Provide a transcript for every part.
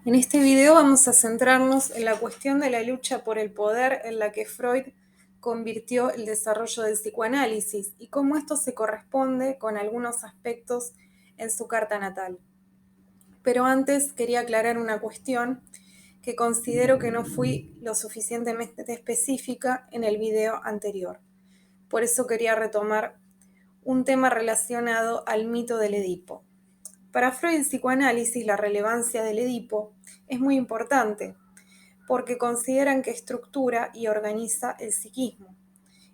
En este video vamos a centrarnos en la cuestión de la lucha por el poder en la que Freud convirtió el desarrollo del psicoanálisis y cómo esto se corresponde con algunos aspectos en su carta natal. Pero antes quería aclarar una cuestión que considero que no fui lo suficientemente específica en el video anterior. Por eso quería retomar un tema relacionado al mito del Edipo. Para Freud el psicoanálisis, la relevancia del Edipo es muy importante, porque consideran que estructura y organiza el psiquismo.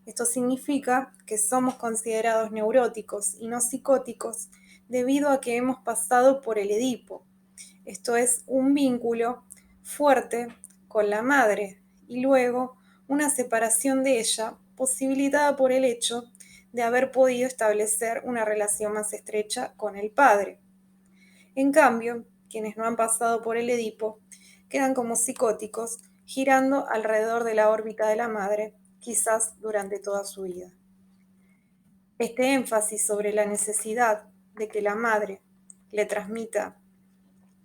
Esto significa que somos considerados neuróticos y no psicóticos debido a que hemos pasado por el Edipo. Esto es un vínculo fuerte con la madre y luego una separación de ella posibilitada por el hecho de haber podido establecer una relación más estrecha con el padre. En cambio, quienes no han pasado por el Edipo quedan como psicóticos, girando alrededor de la órbita de la madre, quizás durante toda su vida. Este énfasis sobre la necesidad de que la madre le transmita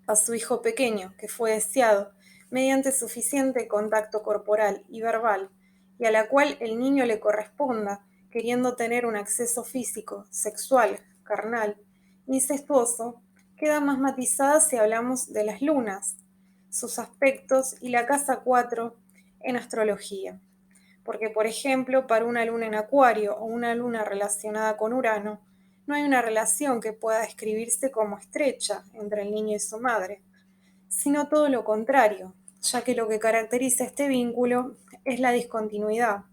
a su hijo pequeño, que fue deseado, mediante suficiente contacto corporal y verbal, y a la cual el niño le corresponda, queriendo tener un acceso físico, sexual, carnal, incestuoso, queda más matizada si hablamos de las lunas, sus aspectos y la casa 4 en astrología. Porque, por ejemplo, para una luna en Acuario o una luna relacionada con Urano, no hay una relación que pueda describirse como estrecha entre el niño y su madre, sino todo lo contrario, ya que lo que caracteriza este vínculo es la discontinuidad.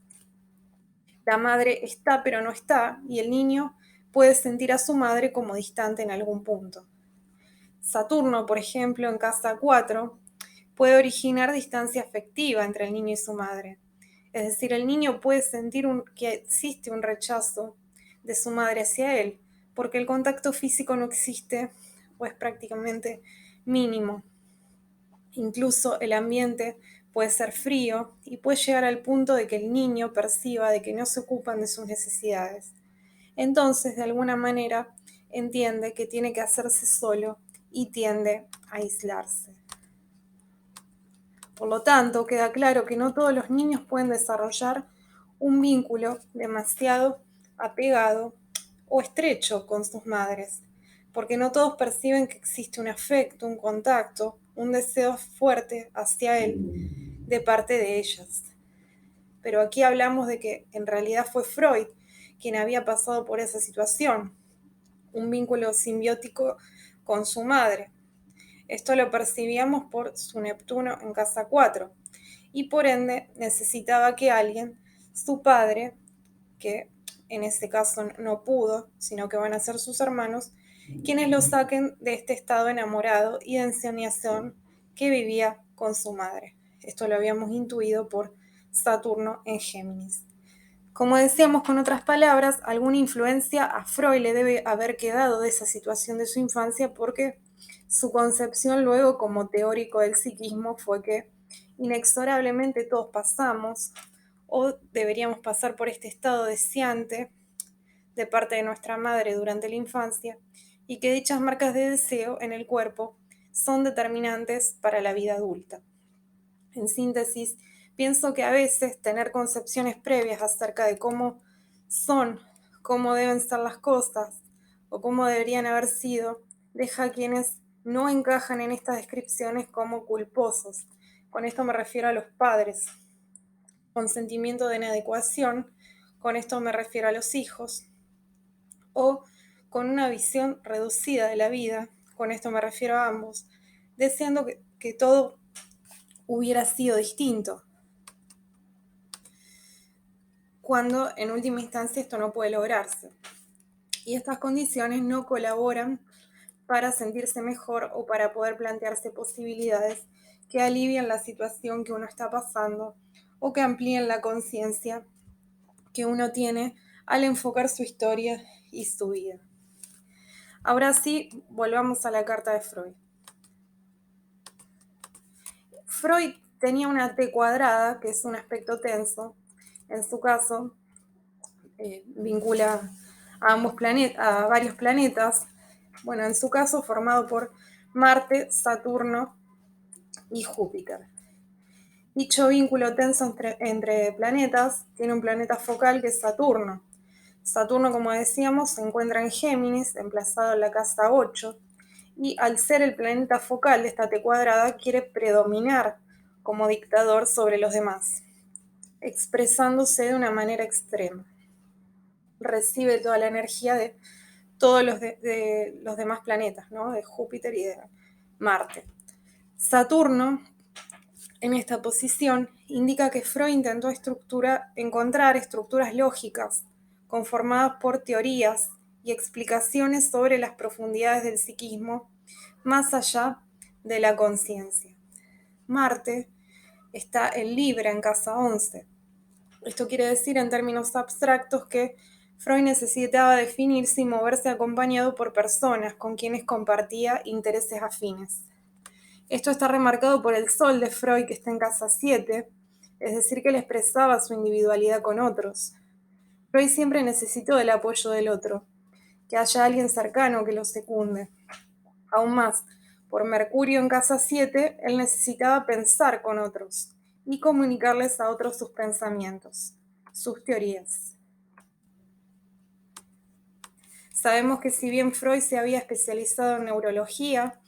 La madre está pero no está, y el niño puede sentir a su madre como distante en algún punto. Saturno, por ejemplo, en casa 4, puede originar distancia afectiva entre el niño y su madre. Es decir, el niño puede sentir que existe un rechazo de su madre hacia él, porque el contacto físico no existe o es prácticamente mínimo. Incluso el ambiente puede ser frío y puede llegar al punto de que el niño perciba de que no se ocupan de sus necesidades. Entonces, de alguna manera, entiende que tiene que hacerse solo y tiende a aislarse. Por lo tanto, queda claro que no todos los niños pueden desarrollar un vínculo demasiado apegado o estrecho con sus madres, porque no todos perciben que existe un afecto, un contacto, un deseo fuerte hacia él de parte de ellas. Pero aquí hablamos de que en realidad fue Freud quien había pasado por esa situación, un vínculo simbiótico con su madre. Esto lo percibíamos por su Neptuno en casa 4 y por ende necesitaba que alguien, su padre, que en ese caso no pudo, sino que van a ser sus hermanos, quienes lo saquen de este estado enamorado y de ensoñación que vivía con su madre. Esto lo habíamos intuido por Saturno en Géminis. Como decíamos con otras palabras, alguna influencia a Freud le debe haber quedado de esa situación de su infancia porque su concepción luego como teórico del psiquismo fue que inexorablemente todos pasamos o deberíamos pasar por este estado deseante de parte de nuestra madre durante la infancia y que dichas marcas de deseo en el cuerpo son determinantes para la vida adulta. En síntesis, pienso que a veces tener concepciones previas acerca de cómo son, cómo deben ser las cosas o cómo deberían haber sido, deja a quienes no encajan en estas descripciones como culposos. Con esto me refiero a los padres, con sentimiento de inadecuación, con esto me refiero a los hijos, o con una visión reducida de la vida, con esto me refiero a ambos, deseando que todo hubiera sido distinto, cuando en última instancia esto no puede lograrse. Y estas condiciones no colaboran para sentirse mejor o para poder plantearse posibilidades que alivien la situación que uno está pasando o que amplíen la conciencia que uno tiene al enfocar su historia y su vida. Ahora sí, volvamos a la carta de Freud. Freud tenía una T cuadrada, que es un aspecto tenso. En su caso, vincula a varios planetas. Bueno, en su caso formado por Marte, Saturno y Júpiter. Dicho vínculo tenso entre planetas tiene un planeta focal que es Saturno. Saturno, como decíamos, se encuentra en Géminis, emplazado en la casa 8, y al ser el planeta focal de esta T cuadrada, quiere predominar como dictador sobre los demás, expresándose de una manera extrema. Recibe toda la energía de todos de los demás planetas, ¿no? De Júpiter y de Marte. Saturno, en esta posición, indica que Freud intentó encontrar estructuras lógicas conformadas por teorías y explicaciones sobre las profundidades del psiquismo más allá de la conciencia. Marte está en Libra en casa 11. Esto quiere decir en términos abstractos que Freud necesitaba definirse y moverse acompañado por personas con quienes compartía intereses afines. Esto está remarcado por el Sol de Freud, que está en casa 7, es decir, que él expresaba su individualidad con otros. Freud siempre necesitó del apoyo del otro, que haya alguien cercano que lo secunde. Aún más, por Mercurio en casa 7, él necesitaba pensar con otros y comunicarles a otros sus pensamientos, sus teorías. Sabemos que si bien Freud se había especializado en neurología,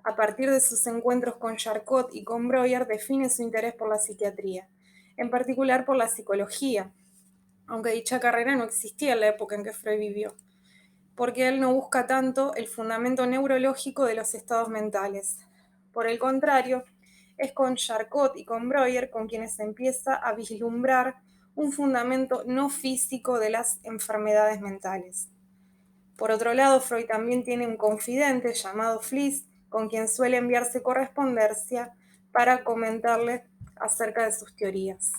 a partir de sus encuentros con Charcot y con Breuer define su interés por la psiquiatría, en particular por la psicología, aunque dicha carrera no existía en la época en que Freud vivió, porque él no busca tanto el fundamento neurológico de los estados mentales. Por el contrario, es con Charcot y con Breuer con quienes se empieza a vislumbrar un fundamento no físico de las enfermedades mentales. Por otro lado, Freud también tiene un confidente llamado Fliess, con quien suele enviarse correspondencia para comentarle acerca de sus teorías.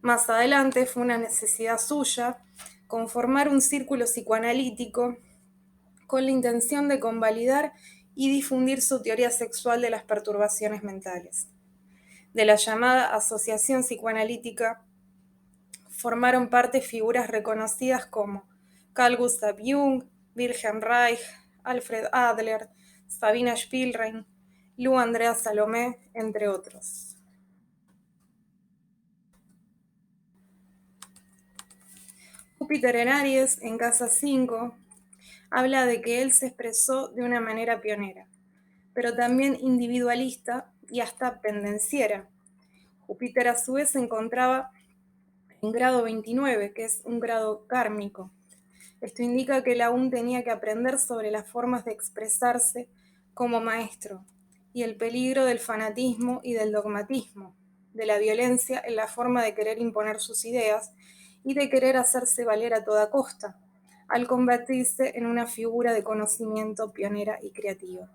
Más adelante fue una necesidad suya conformar un círculo psicoanalítico con la intención de convalidar y difundir su teoría sexual de las perturbaciones mentales. De la llamada Asociación Psicoanalítica formaron parte figuras reconocidas como Carl Gustav Jung, Wilhelm Reich, Alfred Adler, Sabina Spielrein, Lou Andrea Salomé, entre otros. Júpiter en Aries, en casa 5, habla de que él se expresó de una manera pionera, pero también individualista y hasta pendenciera. Júpiter a su vez se encontraba en grado 29, que es un grado kármico. Esto indica que él aún tenía que aprender sobre las formas de expresarse como maestro y el peligro del fanatismo y del dogmatismo, de la violencia en la forma de querer imponer sus ideas y de querer hacerse valer a toda costa, al convertirse en una figura de conocimiento pionera y creativa.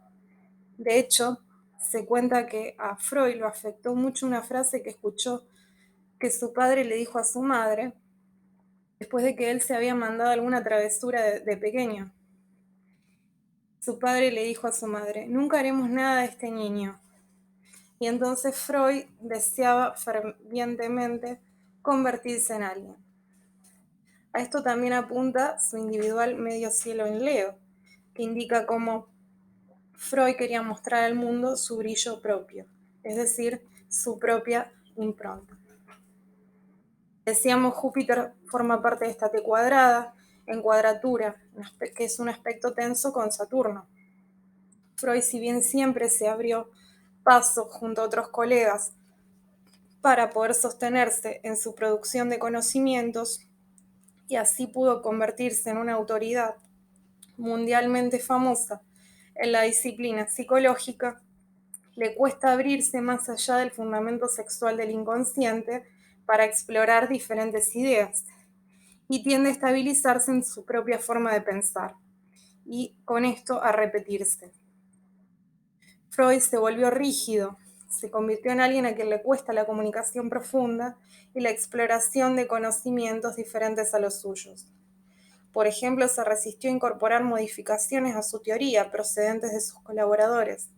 De hecho, se cuenta que a Freud lo afectó mucho una frase que escuchó que su padre le dijo a su madre después de que él se había mandado alguna travesura de pequeño. Su padre le dijo a su madre: nunca haremos nada de este niño. Y entonces Freud deseaba fervientemente convertirse en alguien. A esto también apunta su individual medio cielo en Leo, que indica cómo Freud quería mostrar al mundo su brillo propio, es decir, su propia impronta. Decíamos, Júpiter forma parte de esta T cuadrada en cuadratura, que es un aspecto tenso con Saturno. Freud, si bien siempre se abrió paso junto a otros colegas para poder sostenerse en su producción de conocimientos y así pudo convertirse en una autoridad mundialmente famosa en la disciplina psicológica, le cuesta abrirse más allá del fundamento sexual del inconsciente para explorar diferentes ideas y tiende a estabilizarse en su propia forma de pensar y con esto a repetirse. Freud se volvió rígido, se convirtió en alguien a quien le cuesta la comunicación profunda y la exploración de conocimientos diferentes a los suyos. Por ejemplo, se resistió a incorporar modificaciones a su teoría procedentes de sus colaboradores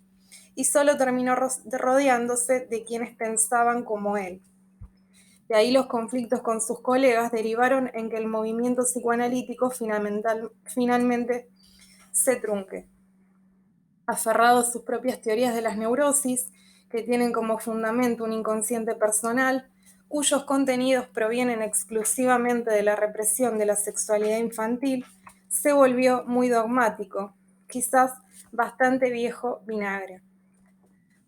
y solo terminó rodeándose de quienes pensaban como él. De ahí los conflictos con sus colegas derivaron en que el movimiento psicoanalítico finalmente se trunque. aferrado a sus propias teorías de las neurosis, que tienen como fundamento un inconsciente personal, cuyos contenidos provienen exclusivamente de la represión de la sexualidad infantil, se volvió muy dogmático, quizás bastante viejo vinagre.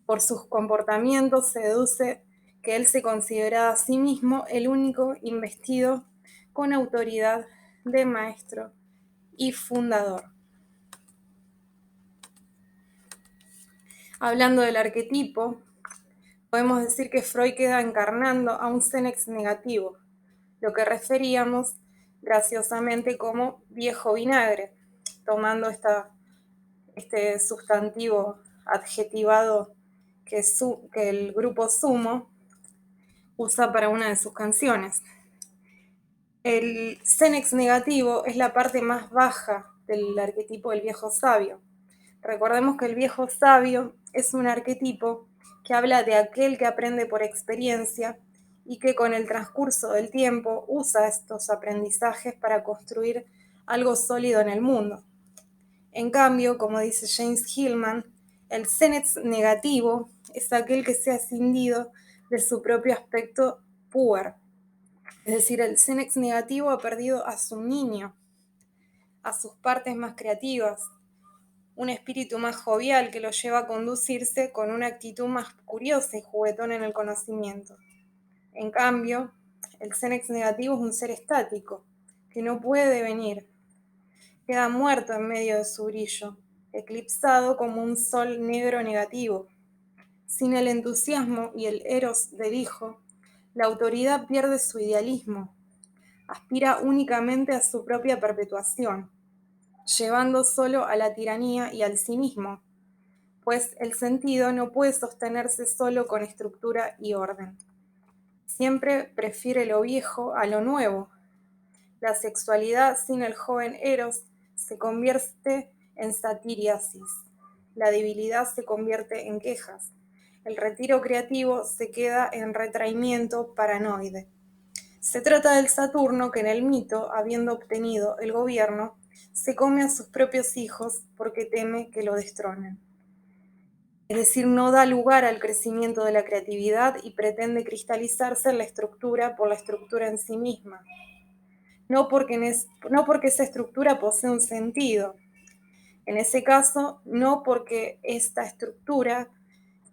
Por sus comportamientos se deduce que él se consideraba a sí mismo el único investido con autoridad de maestro y fundador. Hablando del arquetipo, podemos decir que Freud queda encarnando a un Senex negativo, lo que referíamos graciosamente como viejo vinagre, tomando este sustantivo adjetivado que el grupo Sumo usa para una de sus canciones. El Senex negativo es la parte más baja del arquetipo del viejo sabio. Recordemos que el viejo sabio es un arquetipo que habla de aquel que aprende por experiencia y que con el transcurso del tiempo usa estos aprendizajes para construir algo sólido en el mundo. En cambio, como dice James Hillman, el Senex negativo es aquel que se ha escindido de su propio aspecto puer. Es decir, el Senex negativo ha perdido a su niño, a sus partes más creativas, un espíritu más jovial que lo lleva a conducirse con una actitud más curiosa y juguetón en el conocimiento. En cambio, el Senex negativo es un ser estático, que no puede venir, queda muerto en medio de su brillo, eclipsado como un sol negro negativo. Sin el entusiasmo y el eros del hijo, la autoridad pierde su idealismo, aspira únicamente a su propia perpetuación, llevando solo a la tiranía y al cinismo, pues el sentido no puede sostenerse solo con estructura y orden. Siempre prefiere lo viejo a lo nuevo. La sexualidad sin el joven Eros se convierte en satiriasis. La debilidad se convierte en quejas. El retiro creativo se queda en retraimiento paranoide. Se trata del Saturno que en el mito, habiendo obtenido el gobierno, se come a sus propios hijos porque teme que lo destronen. Es decir, no da lugar al crecimiento de la creatividad y pretende cristalizarse en la estructura por la estructura en sí misma. No porque esa estructura posee un sentido. En ese caso, no porque esta estructura,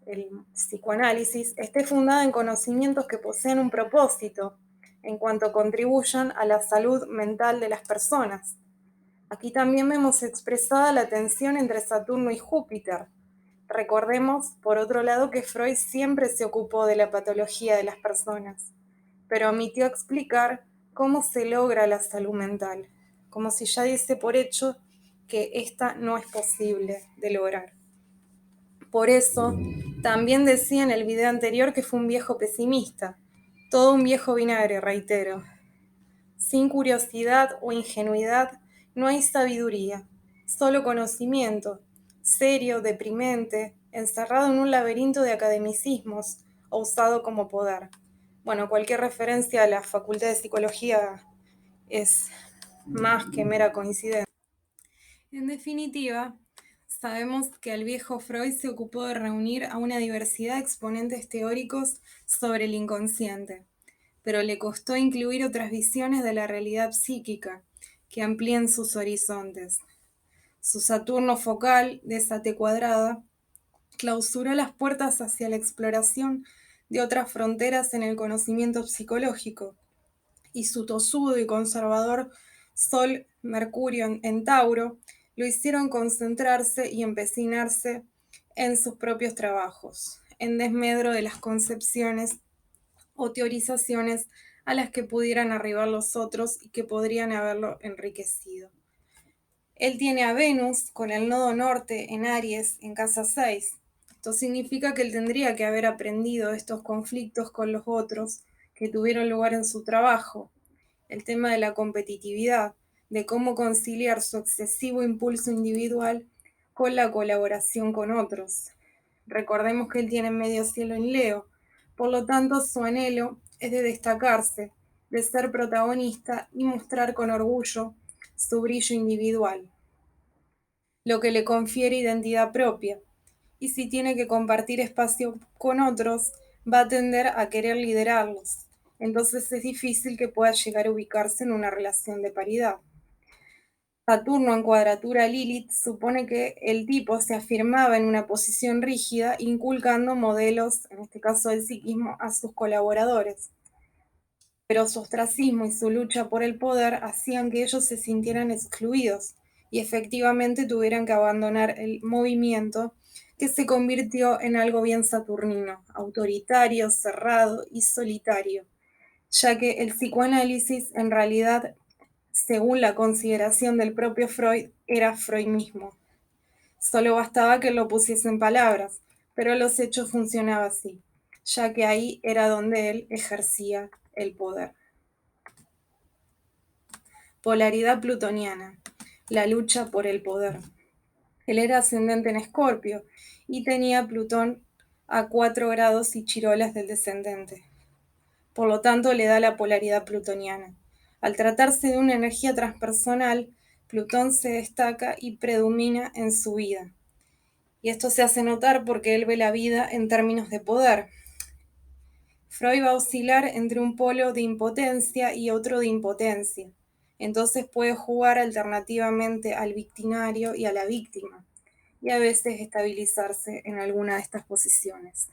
el psicoanálisis, esté fundada en conocimientos que poseen un propósito, en cuanto contribuyan a la salud mental de las personas. Aquí también vemos expresada la tensión entre Saturno y Júpiter. Recordemos, por otro lado, que Freud siempre se ocupó de la patología de las personas, pero omitió explicar cómo se logra la salud mental, como si ya diese por hecho que esta no es posible de lograr. Por eso, también decía en el video anterior que fue un viejo pesimista, todo un viejo vinagre, reitero. Sin curiosidad o ingenuidad no hay sabiduría, solo conocimiento, serio, deprimente, encerrado en un laberinto de academicismos o usado como poder. Bueno, cualquier referencia a la Facultad de Psicología es más que mera coincidencia. En definitiva, sabemos que el viejo Freud se ocupó de reunir a una diversidad de exponentes teóricos sobre el inconsciente, pero le costó incluir otras visiones de la realidad psíquica que amplíen sus horizontes. Su Saturno focal, de esa T cuadrada, clausuró las puertas hacia la exploración de otras fronteras en el conocimiento psicológico, y su tosudo y conservador Sol Mercurio en Tauro lo hicieron concentrarse y empecinarse en sus propios trabajos, en desmedro de las concepciones o teorizaciones a las que pudieran arribar los otros y que podrían haberlo enriquecido. Él tiene a Venus con el nodo norte en Aries en casa 6. Esto significa que él tendría que haber aprendido estos conflictos con los otros que tuvieron lugar en su trabajo, el tema de la competitividad, de cómo conciliar su excesivo impulso individual con la colaboración con otros. Recordemos que él tiene medio cielo en Leo, por lo tanto su anhelo es de destacarse, de ser protagonista y mostrar con orgullo su brillo individual. lo que le confiere identidad propia. Y si tiene que compartir espacio con otros, va a tender a querer liderarlos. Entonces es difícil que pueda llegar a ubicarse en una relación de paridad. Saturno en cuadratura a Lilith supone que el tipo se afirmaba en una posición rígida, inculcando modelos, en este caso del psiquismo, a sus colaboradores. Pero su ostracismo y su lucha por el poder hacían que ellos se sintieran excluidos y efectivamente tuvieran que abandonar el movimiento, que se convirtió en algo bien saturnino, autoritario, cerrado y solitario, ya que el psicoanálisis en realidad, según la consideración del propio Freud, era Freud mismo. Solo bastaba que lo pusiese en palabras, pero los hechos funcionaba así, ya que ahí era donde él ejercía el poder. Polaridad plutoniana, la lucha por el poder. Él era ascendente en Escorpio y tenía Plutón a 4 grados y chirolas del descendente. Por lo tanto, le da la polaridad plutoniana. Al tratarse de una energía transpersonal, Plutón se destaca y predomina en su vida. Y esto se hace notar porque él ve la vida en términos de poder. Freud va a oscilar entre un polo de impotencia y otro de impotencia. Entonces puede jugar alternativamente al victimario y a la víctima, y a veces estabilizarse en alguna de estas posiciones.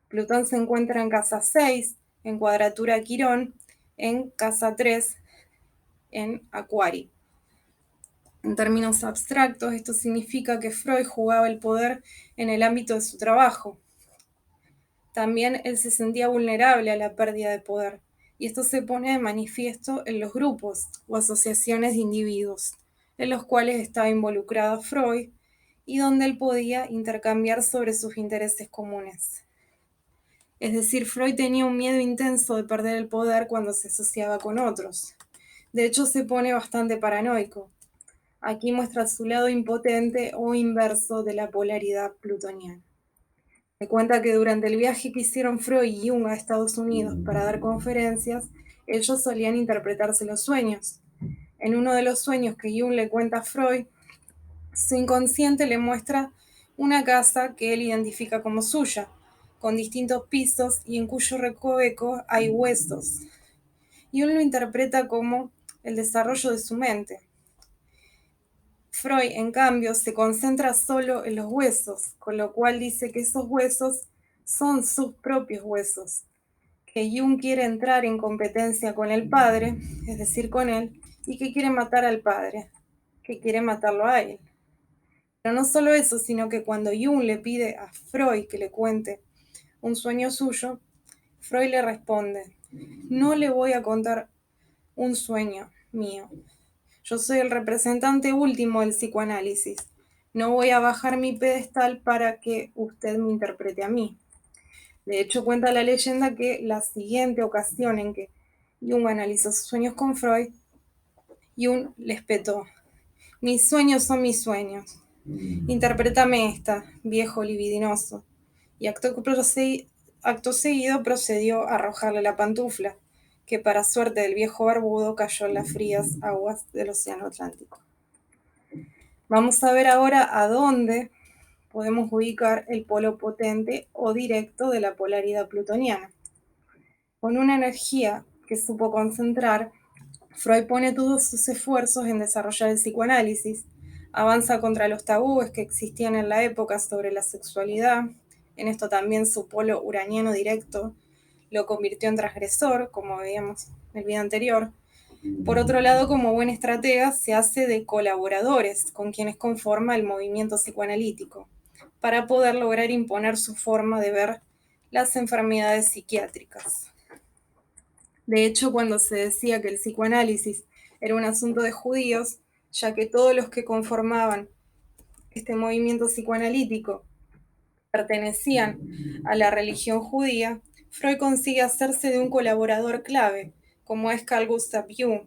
Plutón se encuentra en casa 6, en cuadratura a Quirón, en casa 3, en Acuario. En términos abstractos, esto significa que Freud jugaba el poder en el ámbito de su trabajo. También él se sentía vulnerable a la pérdida de poder, y esto se pone de manifiesto en los grupos o asociaciones de individuos, en los cuales estaba involucrado Freud y donde él podía intercambiar sobre sus intereses comunes. Es decir, Freud tenía un miedo intenso de perder el poder cuando se asociaba con otros. De hecho, se pone bastante paranoico. Aquí muestra su lado impotente o inverso de la polaridad plutoniana. Se cuenta que durante el viaje que hicieron Freud y Jung a Estados Unidos para dar conferencias, ellos solían interpretarse los sueños. En uno de los sueños que Jung le cuenta a Freud, su inconsciente le muestra una casa que él identifica como suya, con distintos pisos y en cuyo recoveco hay huesos. Jung lo interpreta como el desarrollo de su mente. Freud, en cambio, se concentra solo en los huesos, con lo cual dice que esos huesos son sus propios huesos, que Jung quiere entrar en competencia con el padre, es decir, con él, y que quiere matar al padre, que quiere matarlo a él. Pero no solo eso, sino que cuando Jung le pide a Freud que le cuente un sueño suyo, Freud le responde: no le voy a contar un sueño mío. Yo soy el representante último del psicoanálisis. No voy a bajar mi pedestal para que usted me interprete a mí. De hecho, cuenta la leyenda que la siguiente ocasión en que Jung analizó sus sueños con Freud, Jung le espetó: mis sueños son mis sueños. Interprétame esta, viejo libidinoso. Y acto seguido procedió a arrojarle la pantufla, que para suerte del viejo barbudo cayó en las frías aguas del océano Atlántico. Vamos a ver ahora a dónde podemos ubicar el polo potente o directo de la polaridad plutoniana. Con una energía que supo concentrar, Freud pone todos sus esfuerzos en desarrollar el psicoanálisis, avanza contra los tabúes que existían en la época sobre la sexualidad. En esto también su polo uraniano directo lo convirtió en transgresor, como veíamos en el video anterior. Por otro lado, como buen estratega, se hace de colaboradores con quienes conforma el movimiento psicoanalítico, para poder lograr imponer su forma de ver las enfermedades psiquiátricas. De hecho, cuando se decía que el psicoanálisis era un asunto de judíos, ya que todos los que conformaban este movimiento psicoanalítico pertenecían a la religión judía, Freud consigue hacerse de un colaborador clave, como es Carl Gustav Jung,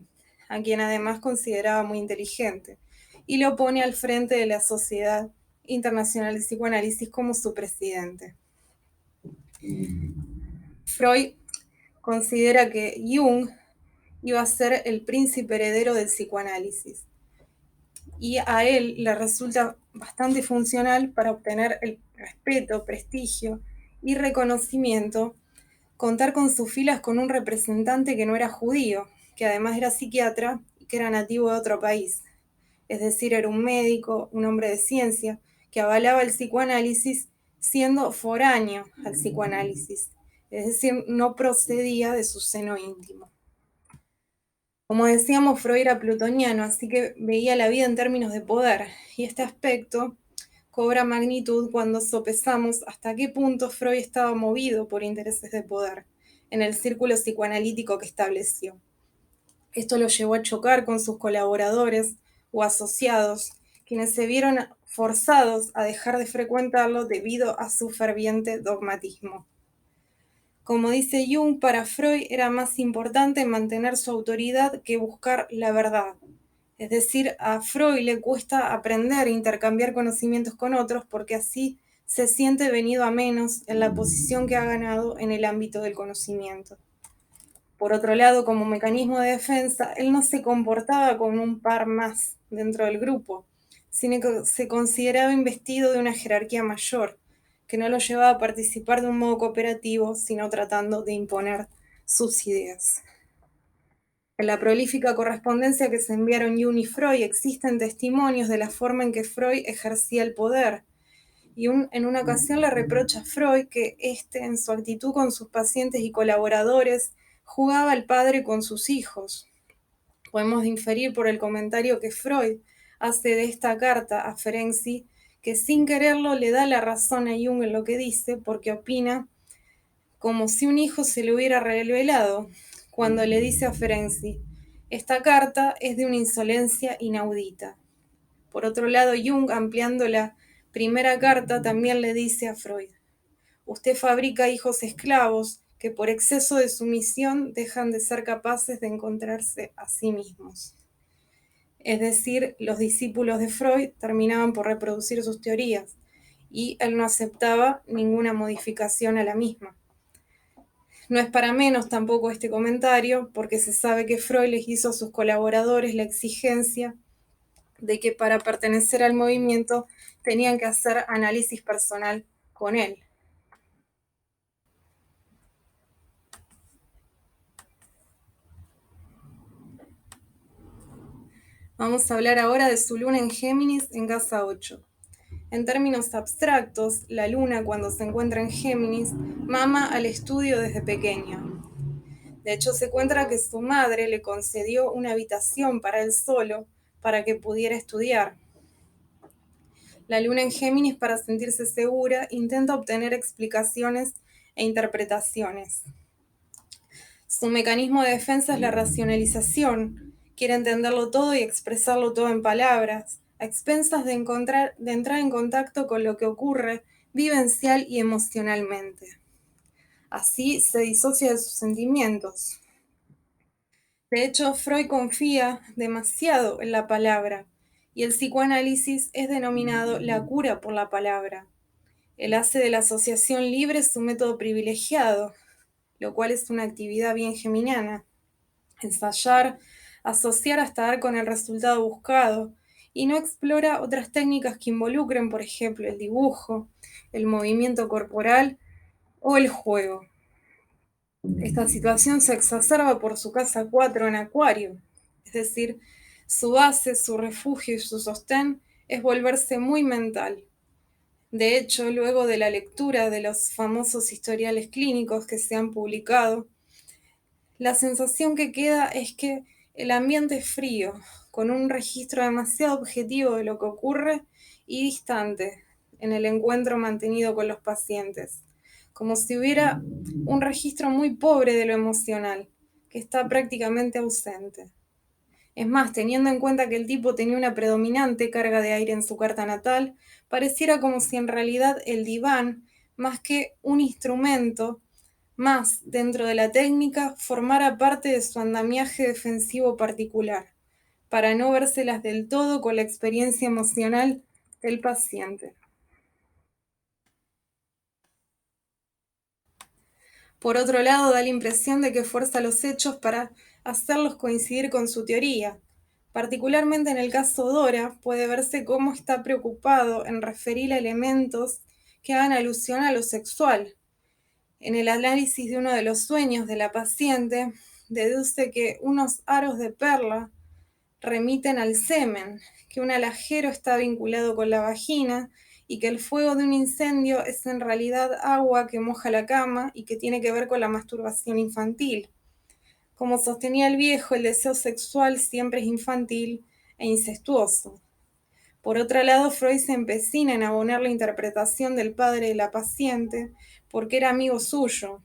a quien además consideraba muy inteligente, y lo pone al frente de la Sociedad Internacional de Psicoanálisis como su presidente. Freud considera que Jung iba a ser el príncipe heredero del psicoanálisis. y a él le resulta bastante funcional para obtener el respeto, prestigio y reconocimiento, contar con sus filas con un representante que no era judío, que además era psiquiatra y que era nativo de otro país. Es decir, era un médico, un hombre de ciencia, que avalaba el psicoanálisis siendo foráneo al psicoanálisis, es decir, no procedía de su seno íntimo. Como decíamos, Freud era plutoniano, así que veía la vida en términos de poder, y este aspecto cobra magnitud cuando sopesamos hasta qué punto Freud estaba movido por intereses de poder en el círculo psicoanalítico que estableció. Esto lo llevó a chocar con sus colaboradores o asociados, quienes se vieron forzados a dejar de frecuentarlo debido a su ferviente dogmatismo. Como dice Jung, para Freud era más importante mantener su autoridad que buscar la verdad. Es decir, a Freud le cuesta aprender e intercambiar conocimientos con otros porque así se siente venido a menos en la posición que ha ganado en el ámbito del conocimiento. Por otro lado, como mecanismo de defensa, él no se comportaba como un par más dentro del grupo, sino que se consideraba investido de una jerarquía mayor, que no lo llevaba a participar de un modo cooperativo, sino tratando de imponer sus ideas. En la prolífica correspondencia que se enviaron Jung y Freud existen testimonios de la forma en que Freud ejercía el poder, y en una ocasión le reprocha a Freud que éste, en su actitud con sus pacientes y colaboradores, jugaba al padre con sus hijos. Podemos inferir por el comentario que Freud hace de esta carta a Ferenczi, que sin quererlo le da la razón a Jung en lo que dice, porque opina como si un hijo se le hubiera revelado, cuando le dice a Ferenczi: esta carta es de una insolencia inaudita. Por otro lado, Jung, ampliando la primera carta, también le dice a Freud: usted fabrica hijos esclavos que por exceso de sumisión dejan de ser capaces de encontrarse a sí mismos. Es decir, los discípulos de Freud terminaban por reproducir sus teorías y él no aceptaba ninguna modificación a la misma. No es para menos tampoco este comentario, porque se sabe que Freud les hizo a sus colaboradores la exigencia de que para pertenecer al movimiento tenían que hacer análisis personal con él. Vamos a hablar ahora de su luna en Géminis en casa 8. En términos abstractos, la luna, cuando se encuentra en Géminis, mama al estudio desde pequeño. De hecho, se cuenta que su madre le concedió una habitación para él solo para que pudiera estudiar. La luna en Géminis, para sentirse segura, intenta obtener explicaciones e interpretaciones. Su mecanismo de defensa es la racionalización. Quiere entenderlo todo y expresarlo todo en palabras, a expensas de entrar en contacto con lo que ocurre vivencial y emocionalmente. Así se disocia de sus sentimientos. De hecho, Freud confía demasiado en la palabra, y el psicoanálisis es denominado la cura por la palabra. Él hace de la asociación libre su método privilegiado, lo cual es una actividad bien geminiana. Ensayar, asociar hasta dar con el resultado buscado, y no explora otras técnicas que involucren, por ejemplo, el dibujo, el movimiento corporal o el juego. Esta situación se exacerba por su casa 4 en Acuario, es decir, su base, su refugio y su sostén es volverse muy mental. De hecho, luego de la lectura de los famosos historiales clínicos que se han publicado, la sensación que queda es que el ambiente es frío, con un registro demasiado objetivo de lo que ocurre y distante en el encuentro mantenido con los pacientes, como si hubiera un registro muy pobre de lo emocional, que está prácticamente ausente. Es más, teniendo en cuenta que el tipo tenía una predominante carga de aire en su carta natal, pareciera como si en realidad el diván, más que un instrumento más dentro de la técnica, formara parte de su andamiaje defensivo particular, para no vérselas del todo con la experiencia emocional del paciente. Por otro lado, da la impresión de que fuerza los hechos para hacerlos coincidir con su teoría, Particularmente en el caso Dora, puede verse cómo está preocupado en referir a elementos que hagan alusión a lo sexual. En el análisis de uno de los sueños de la paciente, deduce que unos aros de perla remiten al semen, que un alajero está vinculado con la vagina y que el fuego de un incendio es en realidad agua que moja la cama y que tiene que ver con la masturbación infantil. Como sostenía el viejo, el deseo sexual siempre es infantil e incestuoso. Por otro lado, Freud se empecina en abonar la interpretación del padre de la paciente porque era amigo suyo.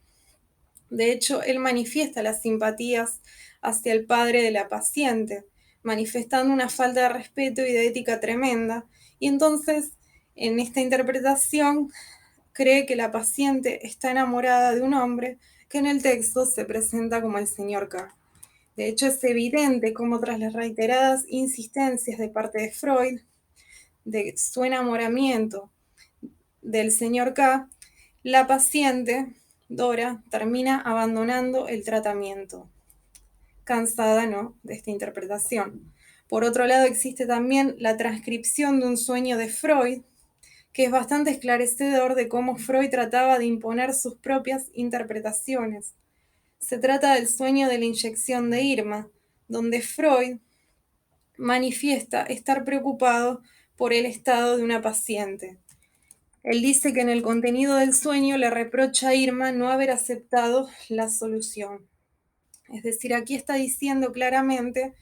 De hecho, él manifiesta las simpatías hacia el padre de la paciente, manifestando una falta de respeto y de ética tremenda, y entonces, en esta interpretación, cree que la paciente está enamorada de un hombre que en el texto se presenta como el señor K. De hecho, es evidente cómo tras las reiteradas insistencias de parte de Freud de su enamoramiento del señor K, la paciente, Dora, termina abandonando el tratamiento, cansada, ¿no?, de esta interpretación. Por otro lado, existe también la transcripción de un sueño de Freud, que es bastante esclarecedor de cómo Freud trataba de imponer sus propias interpretaciones. Se trata del sueño de la inyección de Irma, donde Freud manifiesta estar preocupado por el estado de una paciente. Él dice que en el contenido del sueño le reprocha a Irma no haber aceptado la solución. Es decir, aquí está diciendo claramente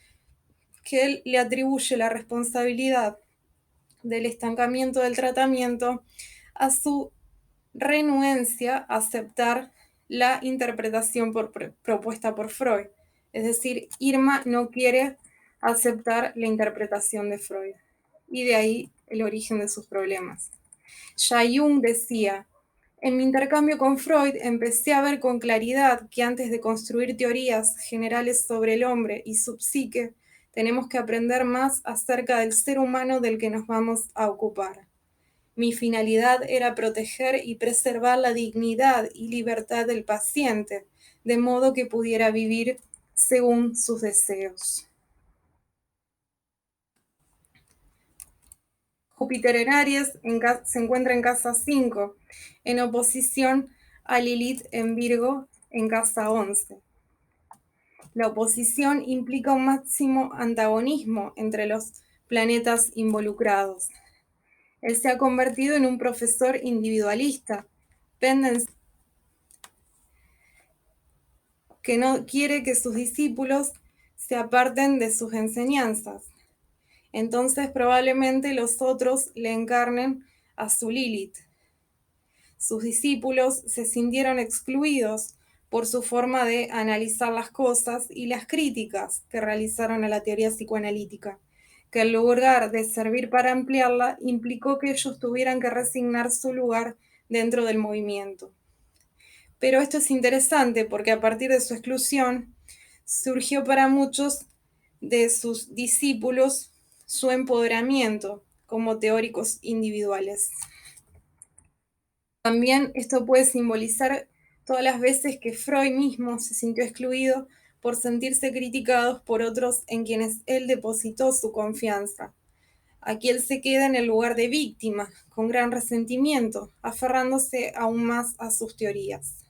que él le atribuye la responsabilidad del estancamiento del tratamiento a su renuencia a aceptar la interpretación propuesta por Freud. Es decir, Irma no quiere aceptar la interpretación de Freud. Y de ahí el origen de sus problemas. Ya Jung decía, en mi intercambio con Freud empecé a ver con claridad que antes de construir teorías generales sobre el hombre y su psique, tenemos que aprender más acerca del ser humano del que nos vamos a ocupar. Mi finalidad era proteger y preservar la dignidad y libertad del paciente, de modo que pudiera vivir según sus deseos. Júpiter en Aries se encuentra en casa 5, en oposición a Lilith en Virgo en casa 11. La oposición implica un máximo antagonismo entre los planetas involucrados. Él se ha convertido en un profesor individualista, que no quiere que sus discípulos se aparten de sus enseñanzas. Entonces probablemente los otros le encarnen a su Lilith. Sus discípulos se sintieron excluidos por su forma de analizar las cosas y las críticas que realizaron a la teoría psicoanalítica, que en lugar de servir para ampliarla, implicó que ellos tuvieran que resignar su lugar dentro del movimiento. Pero esto es interesante porque a partir de su exclusión surgió para muchos de sus discípulos su empoderamiento como teóricos individuales. También esto puede simbolizar todas las veces que Freud mismo se sintió excluido por sentirse criticados por otros en quienes él depositó su confianza. Aquí él se queda en el lugar de víctima, con gran resentimiento, aferrándose aún más a sus teorías.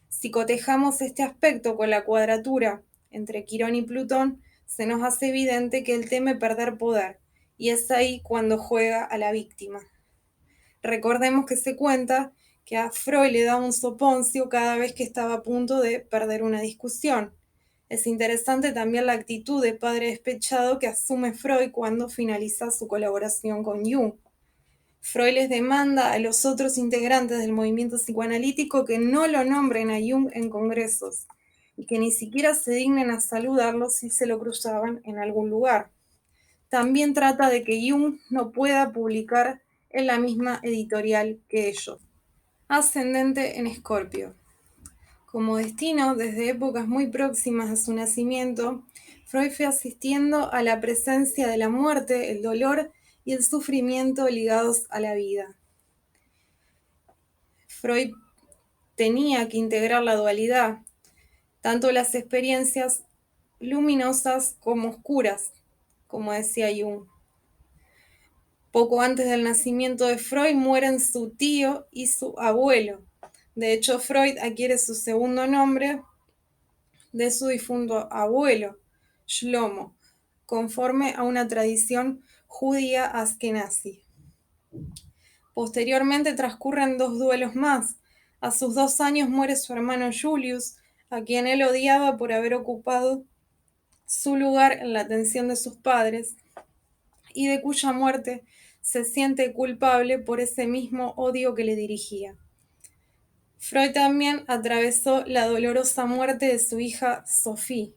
Si cotejamos este aspecto con la cuadratura entre Quirón y Plutón, se nos hace evidente que él teme perder poder, y es ahí cuando juega a la víctima. Recordemos que se cuenta que a Freud le daba un soponcio cada vez que estaba a punto de perder una discusión. Es interesante también la actitud de padre despechado que asume Freud cuando finaliza su colaboración con Jung. Freud les demanda a los otros integrantes del movimiento psicoanalítico que no lo nombren a Jung en congresos y que ni siquiera se dignen a saludarlo si se lo cruzaban en algún lugar. También trata de que Jung no pueda publicar en la misma editorial que ellos. Ascendente en Escorpio. Como destino, desde épocas muy próximas a su nacimiento, Freud fue asistiendo a la presencia de la muerte, el dolor y el sufrimiento ligados a la vida. Freud tenía que integrar la dualidad, tanto las experiencias luminosas como oscuras, como decía Jung. Poco antes del nacimiento de Freud mueren su tío y su abuelo. De hecho, Freud adquiere su segundo nombre de su difunto abuelo, Shlomo, conforme a una tradición judía askenazí. Posteriormente transcurren 2 duelos más. A sus 2 años muere su hermano Julius, a quien él odiaba por haber ocupado su lugar en la atención de sus padres, y de cuya muerte se siente culpable por ese mismo odio que le dirigía. Freud también atravesó la dolorosa muerte de su hija Sophie.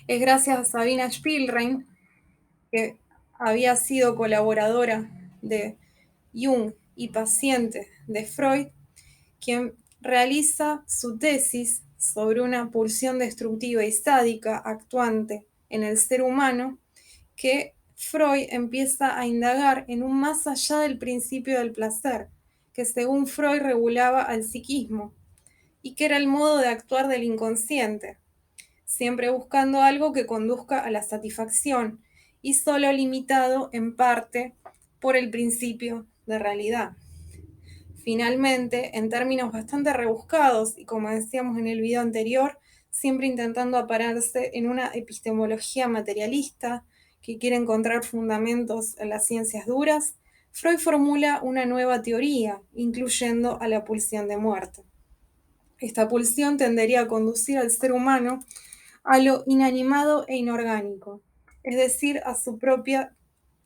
Es gracias a Sabina Spielrein, que había sido colaboradora de Jung y paciente de Freud, quien realiza su tesis sobre una pulsión destructiva y sádica actuante en el ser humano, que Freud empieza a indagar en un más allá del principio del placer, que según Freud regulaba al psiquismo, y que era el modo de actuar del inconsciente, siempre buscando algo que conduzca a la satisfacción y solo limitado en parte por el principio de realidad. Finalmente, en términos bastante rebuscados y como decíamos en el video anterior, siempre intentando apararse en una epistemología materialista que quiere encontrar fundamentos en las ciencias duras, Freud formula una nueva teoría, incluyendo a la pulsión de muerte. Esta pulsión tendería a conducir al ser humano a lo inanimado e inorgánico, es decir, a su propia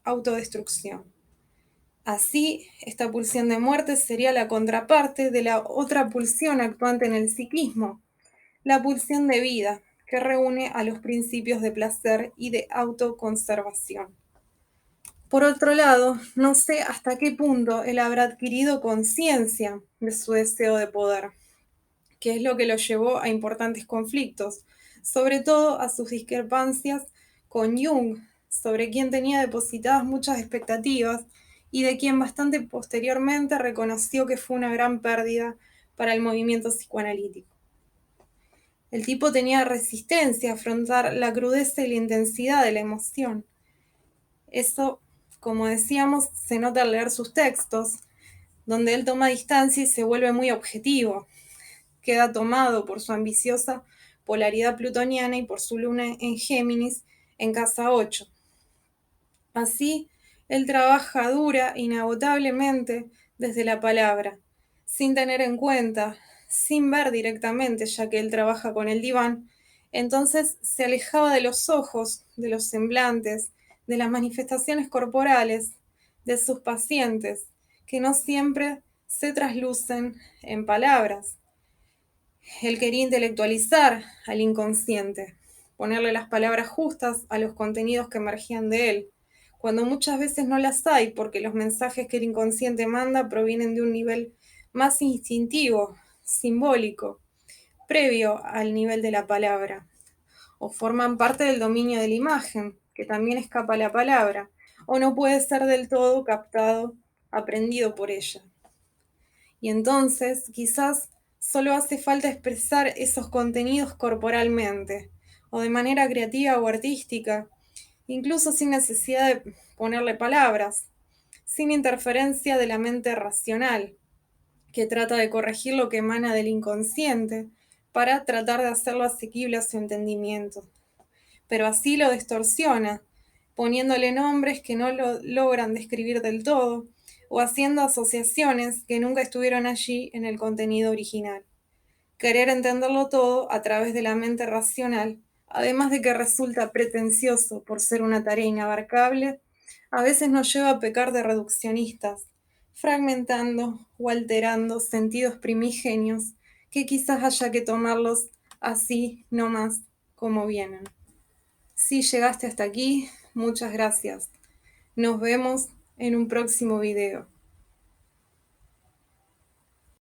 autodestrucción. Así, esta pulsión de muerte sería la contraparte de la otra pulsión actuante en el psiquismo, la pulsión de vida, que reúne a los principios de placer y de autoconservación. Por otro lado, no sé hasta qué punto él habrá adquirido conciencia de su deseo de poder, que es lo que lo llevó a importantes conflictos, sobre todo a sus discrepancias con Jung, sobre quien tenía depositadas muchas expectativas y de quien bastante posteriormente reconoció que fue una gran pérdida para el movimiento psicoanalítico. El tipo tenía resistencia a afrontar la crudeza y la intensidad de la emoción. Eso, como decíamos, se nota al leer sus textos, donde él toma distancia y se vuelve muy objetivo. Queda tomado por su ambiciosa polaridad plutoniana y por su luna en Géminis en casa 8. Así, él trabaja dura, inagotablemente, desde la palabra, sin tener en cuenta, sin ver directamente, ya que él trabaja con el diván, entonces se alejaba de los ojos, de los semblantes, de las manifestaciones corporales de sus pacientes, que no siempre se traslucen en palabras. Él quería intelectualizar al inconsciente, ponerle las palabras justas a los contenidos que emergían de él, cuando muchas veces no las hay porque los mensajes que el inconsciente manda provienen de un nivel más instintivo, simbólico, previo al nivel de la palabra, o forman parte del dominio de la imagen, que también escapa a la palabra, o no puede ser del todo captado, aprendido por ella. Y entonces, quizás solo hace falta expresar esos contenidos corporalmente, o de manera creativa o artística, incluso sin necesidad de ponerle palabras, sin interferencia de la mente racional, que trata de corregir lo que emana del inconsciente para tratar de hacerlo asequible a su entendimiento. Pero así lo distorsiona, poniéndole nombres que no lo logran describir del todo, o haciendo asociaciones que nunca estuvieron allí en el contenido original. Querer entenderlo todo a través de la mente racional, además de que resulta pretencioso por ser una tarea inabarcable, a veces nos lleva a pecar de reduccionistas, fragmentando o alterando sentidos primigenios que quizás haya que tomarlos así nomás como vienen. Si llegaste hasta aquí, muchas gracias. Nos vemos en un próximo video.